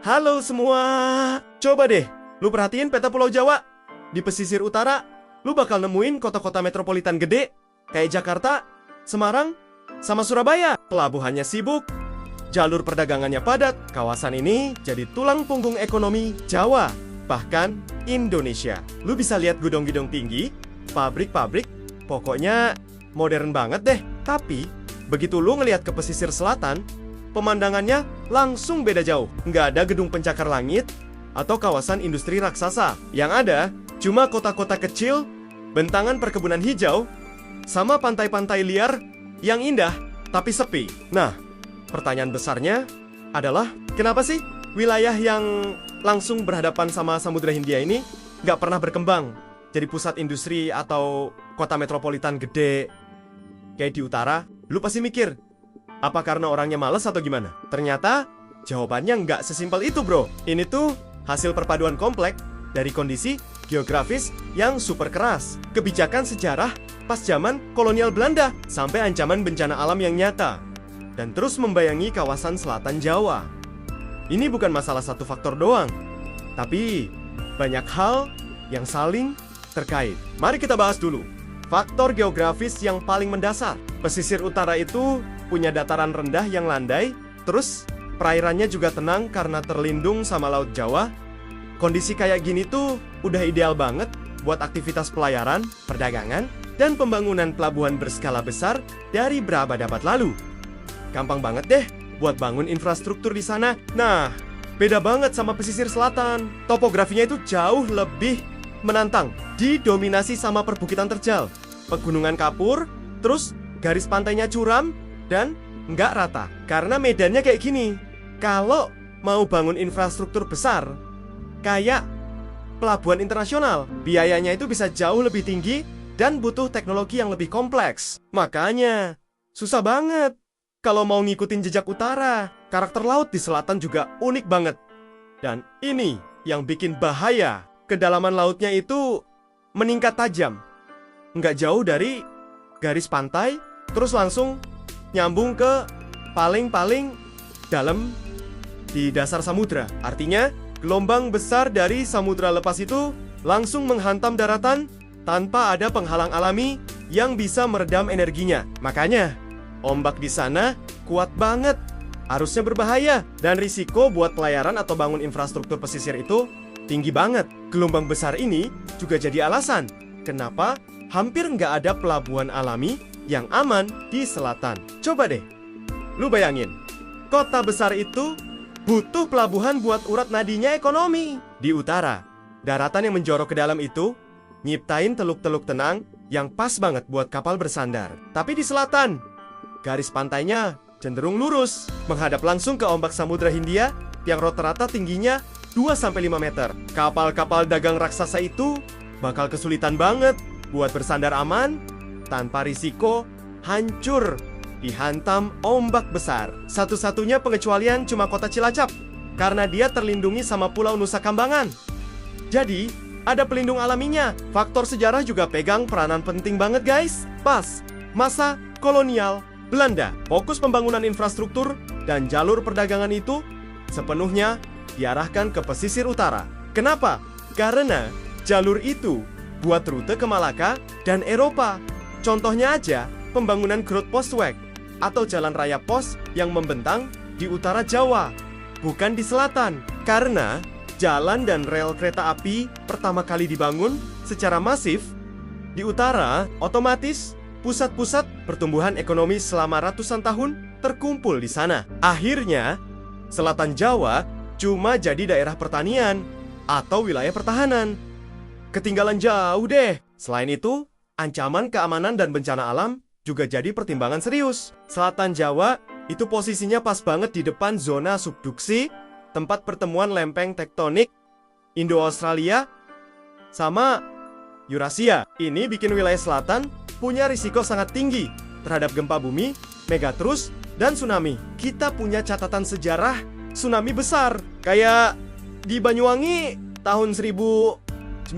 Halo semua. Coba deh, lu perhatiin peta Pulau Jawa. Di pesisir utara, lu bakal nemuin kota-kota metropolitan gede kayak Jakarta, Semarang, sama Surabaya. Pelabuhannya sibuk, jalur perdagangannya padat. Kawasan ini jadi tulang punggung ekonomi Jawa, bahkan Indonesia. Lu bisa lihat gedung-gedung tinggi, pabrik-pabrik, pokoknya modern banget deh. Tapi, begitu lu ngelihat ke pesisir selatan, pemandangannya langsung beda jauh. Nggak ada gedung pencakar langit atau kawasan industri raksasa. Yang ada, cuma kota-kota kecil, bentangan perkebunan hijau, sama pantai-pantai liar yang indah tapi sepi. Nah, pertanyaan besarnya adalah, kenapa sih wilayah yang langsung berhadapan sama Samudra Hindia ini nggak pernah berkembang jadi pusat industri atau kota metropolitan gede kayak di utara? Lu pasti mikir, apa karena orangnya males atau gimana? Ternyata jawabannya nggak sesimpel itu, bro. Ini tuh hasil perpaduan kompleks dari kondisi geografis yang super keras, kebijakan sejarah pas zaman kolonial Belanda, sampai ancaman bencana alam yang nyata, dan terus membayangi kawasan selatan Jawa. Ini bukan masalah satu faktor doang, tapi banyak hal yang saling terkait. Mari kita bahas dulu faktor geografis yang paling mendasar. Pesisir utara itu punya dataran rendah yang landai, terus perairannya juga tenang karena terlindung sama Laut Jawa. Kondisi kayak gini tuh udah ideal banget buat aktivitas pelayaran, perdagangan, dan pembangunan pelabuhan berskala besar dari berabad-abad lalu. Gampang banget deh buat bangun infrastruktur di sana. Nah, beda banget sama pesisir selatan. Topografinya itu jauh lebih menantang, didominasi sama perbukitan terjal, pegunungan kapur, terus garis pantainya curam dan nggak rata. Karena medannya kayak gini, kalau mau bangun infrastruktur besar kayak pelabuhan internasional, biayanya itu bisa jauh lebih tinggi dan butuh teknologi yang lebih kompleks. Makanya susah banget kalau mau ngikutin jejak utara. Karakter laut di selatan juga unik banget. Dan ini yang bikin bahaya. Kedalaman lautnya itu meningkat tajam, nggak jauh dari garis pantai, terus langsung nyambung ke paling dalam di dasar samudra. Artinya, gelombang besar dari samudra lepas itu langsung menghantam daratan tanpa ada penghalang alami yang bisa meredam energinya. Makanya, ombak di sana kuat banget, arusnya berbahaya, dan risiko buat pelayaran atau bangun infrastruktur pesisir itu tinggi banget. Gelombang besar ini juga jadi alasan kenapa hampir nggak ada pelabuhan alami yang aman di selatan. Coba deh, lu bayangin, kota besar itu butuh pelabuhan buat urat nadinya ekonomi. Di utara, daratan yang menjorok ke dalam itu nyiptain teluk-teluk tenang yang pas banget buat kapal bersandar. Tapi di selatan, garis pantainya cenderung lurus, menghadap langsung ke ombak Samudra Hindia yang rata-rata tingginya 2-5 meter. Kapal-kapal dagang raksasa itu bakal kesulitan banget buat bersandar aman tanpa risiko hancur dihantam ombak besar. Satu-satunya pengecualian cuma kota Cilacap, karena dia terlindungi sama Pulau Nusa Kambangan. Jadi, ada pelindung alaminya. Faktor sejarah juga pegang peranan penting banget, guys. Pas masa kolonial Belanda, fokus pembangunan infrastruktur dan jalur perdagangan itu sepenuhnya diarahkan ke pesisir utara. Kenapa? Karena jalur itu buat rute ke Malaka dan Eropa. Contohnya aja, pembangunan Groot Postweg atau jalan raya pos yang membentang di utara Jawa, bukan di selatan. Karena jalan dan rel kereta api pertama kali dibangun secara masif di utara, otomatis pusat-pusat pertumbuhan ekonomi selama ratusan tahun terkumpul di sana. Akhirnya, selatan Jawa cuma jadi daerah pertanian atau wilayah pertahanan. Ketinggalan jauh deh. Selain itu, ancaman keamanan dan bencana alam juga jadi pertimbangan serius. Selatan Jawa itu posisinya pas banget di depan zona subduksi, tempat pertemuan lempeng tektonik Indo-Australia sama Eurasia. Ini bikin wilayah selatan punya risiko sangat tinggi terhadap gempa bumi, megatrus, dan tsunami. Kita punya catatan sejarah tsunami besar kayak di Banyuwangi tahun 1994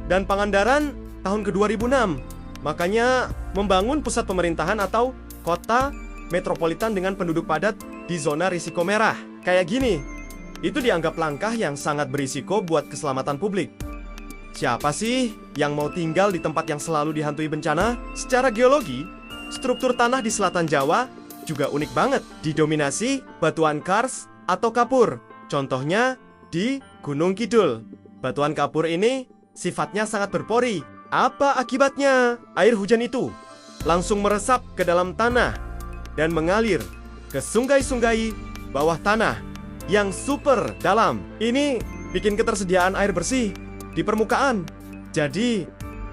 dan Pangandaran tahun ke-2006. Makanya membangun pusat pemerintahan atau kota metropolitan dengan penduduk padat di zona risiko merah. kayak gini. Itu dianggap langkah yang sangat berisiko buat keselamatan publik. Siapa sih yang mau tinggal di tempat yang selalu dihantui bencana? Secara geologi, struktur tanah di selatan Jawa juga unik banget. Didominasi batuan kars atau kapur. Contohnya di Gunung Kidul. Batuan kapur ini sifatnya sangat berpori. Apa akibatnya? Air hujan itu langsung meresap ke dalam tanah dan mengalir ke sungai-sungai bawah tanah yang super dalam. Ini bikin ketersediaan air bersih di permukaan jadi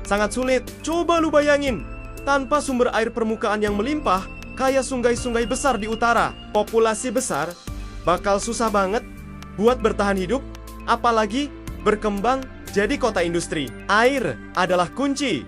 sangat sulit. Coba lu bayangin, tanpa sumber air permukaan yang melimpah kayak sungai-sungai besar di utara, populasi besar bakal susah banget buat bertahan hidup, apalagi berkembang jadi kota industri. Air adalah kunci.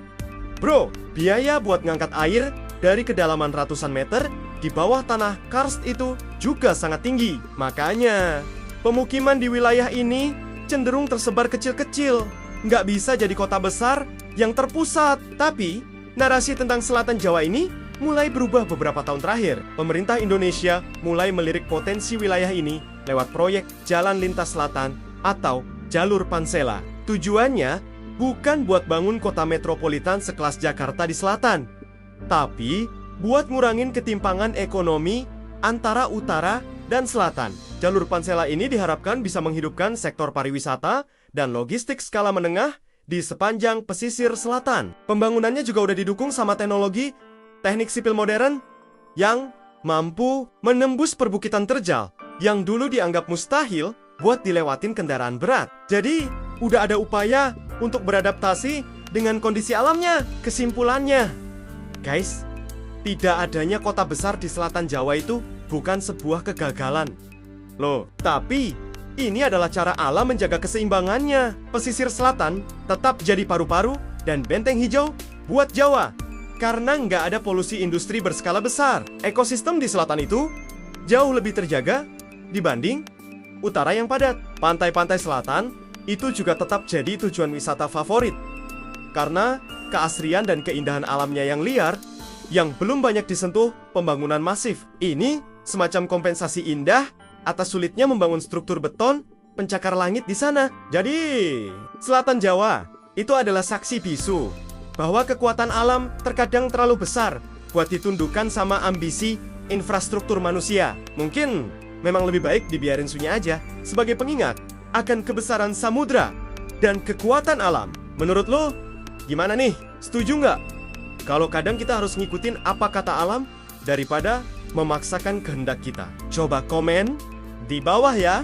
Bro, biaya buat ngangkat air dari kedalaman ratusan meter di bawah tanah karst itu juga sangat tinggi. Makanya, pemukiman di wilayah ini cenderung tersebar kecil-kecil. Nggak bisa jadi kota besar yang terpusat. Tapi, narasi tentang selatan Jawa ini mulai berubah beberapa tahun terakhir. Pemerintah Indonesia mulai melirik potensi wilayah ini lewat proyek Jalan Lintas Selatan atau Jalur Pansela. Tujuannya bukan buat bangun kota metropolitan sekelas Jakarta di selatan, tapi buat ngurangin ketimpangan ekonomi antara utara dan selatan. Jalur Pansela ini diharapkan bisa menghidupkan sektor pariwisata dan logistik skala menengah di sepanjang pesisir selatan. Pembangunannya juga udah didukung sama teknologi teknik sipil modern yang mampu menembus perbukitan terjal yang dulu dianggap mustahil buat dilewatin kendaraan berat. Jadi, udah ada upaya untuk beradaptasi dengan kondisi alamnya. Kesimpulannya, guys, tidak adanya kota besar di selatan Jawa itu bukan sebuah kegagalan. Loh, tapi ini adalah cara alam menjaga keseimbangannya. Pesisir selatan tetap jadi paru-paru dan benteng hijau buat Jawa. Karena nggak ada polusi industri berskala besar. Ekosistem di selatan itu jauh lebih terjaga dibanding utara yang padat. Pantai-pantai selatan itu juga tetap jadi tujuan wisata favorit karena keasrian dan keindahan alamnya yang liar yang belum banyak disentuh pembangunan masif. Ini semacam kompensasi indah atas sulitnya membangun struktur beton pencakar langit di sana. Jadi, selatan Jawa itu adalah saksi bisu bahwa kekuatan alam terkadang terlalu besar buat ditundukkan sama ambisi infrastruktur manusia. Mungkin memang lebih baik dibiarin sunyi aja sebagai pengingat akan kebesaran samudra dan kekuatan alam. Menurut lo, gimana nih? Setuju nggak? Kalau kadang kita harus ngikutin apa kata alam daripada memaksakan kehendak kita. Coba komen di bawah ya.